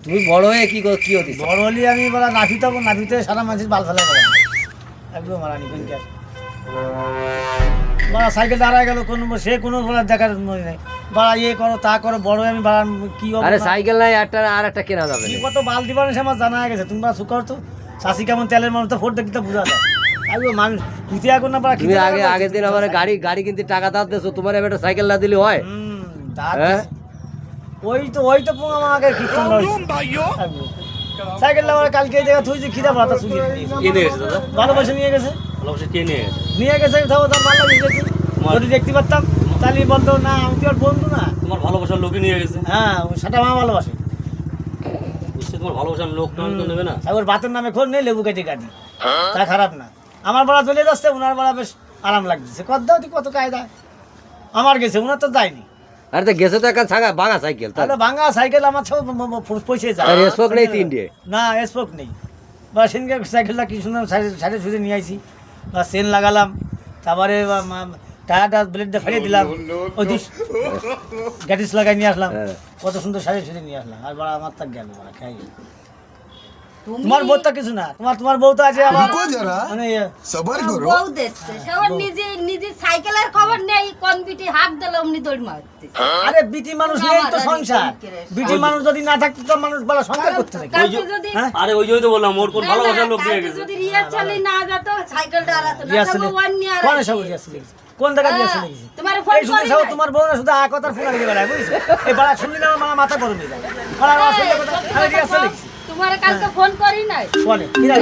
তুমি বড় হয়ে কি হতিস? বড় হলি আমি বলা নাফিতে হবো, নাফিতে সারা মানুষের বাল ফেলা বলা একদম মারানি কোনকার বড়া সাইকেল দাঁড়ায় গেল কোন সে কোনো বলার দেখার মনে নেই। বড়া ইয়ে করো তা করো, বড় হয়ে আমি বাড়ান কি হবো? আরে সাইকেল নাই আর একটা কেনা যাবে কি কত বাল দিবানি সে আমার জানা গেছে। তোমরা সুকর তো শাসি কেমন তেলের মানুষ তো ফোট দেখতে বোঝা যায়। একদম মানুষ কিতে এখন না পারা তুমি আগের দিন আমার গাড়ি কিনতে টাকা দাও দেছো, তোমার এবার একটা সাইকেল না দিলে হয়? হ্যাঁ ওই তো পুরো আমার আগে কীর্তন রয়েছে। সাইকেলটা আমার কালকে এই জায়গা থুইছি খিদা ভাতা শুকিয়ে নিয়ে গেছে দাদা, ভালোবাসে নিয়ে গেছে। ভালোবাসা কে নিয়ে গেছে? নিয়ে গেছে তাও তার ভালো গেছে। যদি দেখতে পারতাম তাহলে বলতো না আমি তো আর বন্ধু না। তোমার ভালোবাসার লোকই নিয়ে গেছে। হ্যাঁ সেটা আমার ভালোবাসে। নিশ্চয়ই তোমার ভালোবাসার লোক তো নেবে না। ওর ভাতের নামে খোঁজ নেই, লেবু কেটে কাটি, তা খারাপ না। আমার বড়া চলে যাচ্ছে, ওনার বড়া বেশ আরাম লাগছে। কত দাও কত কায়দা আমার গেছে, ওনার তো যায়নি। আরে তো গেছে তো একটা ভাঙা সাইকেল, তাহলে ভাঙা সাইকেল আমার সব পয়সা যায়। স্পোক নেই তিনটে? না স্পোক নেই। বা সেনকে সাইকেলটা কি সুন্দর সাইডে সুইডে নিয়ে আইছি, বা চেন লাগালাম, তারপরে টায়ারটা ব্লেডটা ফেলে দিলাম, ওই গ্যাটিস লাগাই নিয়ে আসলাম, কত সুন্দর সাইডে সুইডে নিয়ে আসলাম। আর বড়া আমার তা গেল বড়া খাই। তোমার বউ তো কিছু না, তোমার বউ তো আছে আমার মানে বউ দেখছে সবার নিজে সাইকেলের খবর নেই, কোন বিটি হাত দিলে অমনি দৌড় মারতে। আরে বিটি মানুষ নেই তো সংসার, বিটি মানুষ যদি না থাকতো তো মানুষ বলা সংসার করতে থাকে। আরে ওই জন্যই তো বললাম ওর কোন ভালোবাসার লোক নিয়ে গেছে। যদি রিয়া চলে না যেত সাইকেলটা আরাতো না, তবে ওয়ান নিয়ার কোন সব রিয়াসলে কোন জায়গা রিয়াসলে গেছে? তোমার ফোন করি না, তোমার বউ না শুধু কথার ফোন আগে বেলায় বুঝছো? এই বাড়া শুনলি না আমার মাথা গরম হয়ে যায়। বাড়া আসলে কথা আমি রিয়াসলে গেছি। তোমার কালকে ফোন করি নাই কোনে কিরা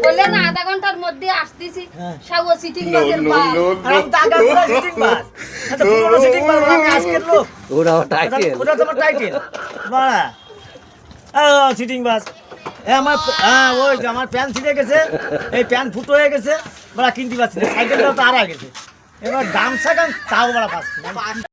বললে না আধা ঘন্টার মধ্যে আসতেছি, সাগো সিটিং বাসের বাস। আর আমি তো আগা পুরো সিটিং বাস, এটা পুরো সিটিং বাস, আমি আজকের লোক। ওটা টাইটেল, ওটা তোমার টাইটেল বাড়া। সিটিং বাস আমার ওই যে আমার প্যান্ট ছিঁড়ে গেছে, এই প্যান্ট ফুটো হয়ে গেছে, বড়া কিনতে পারছি না। সাইকেলটাও তো হারা গেছে, এবার গামছা তাও বড়া পাচ্ছি না।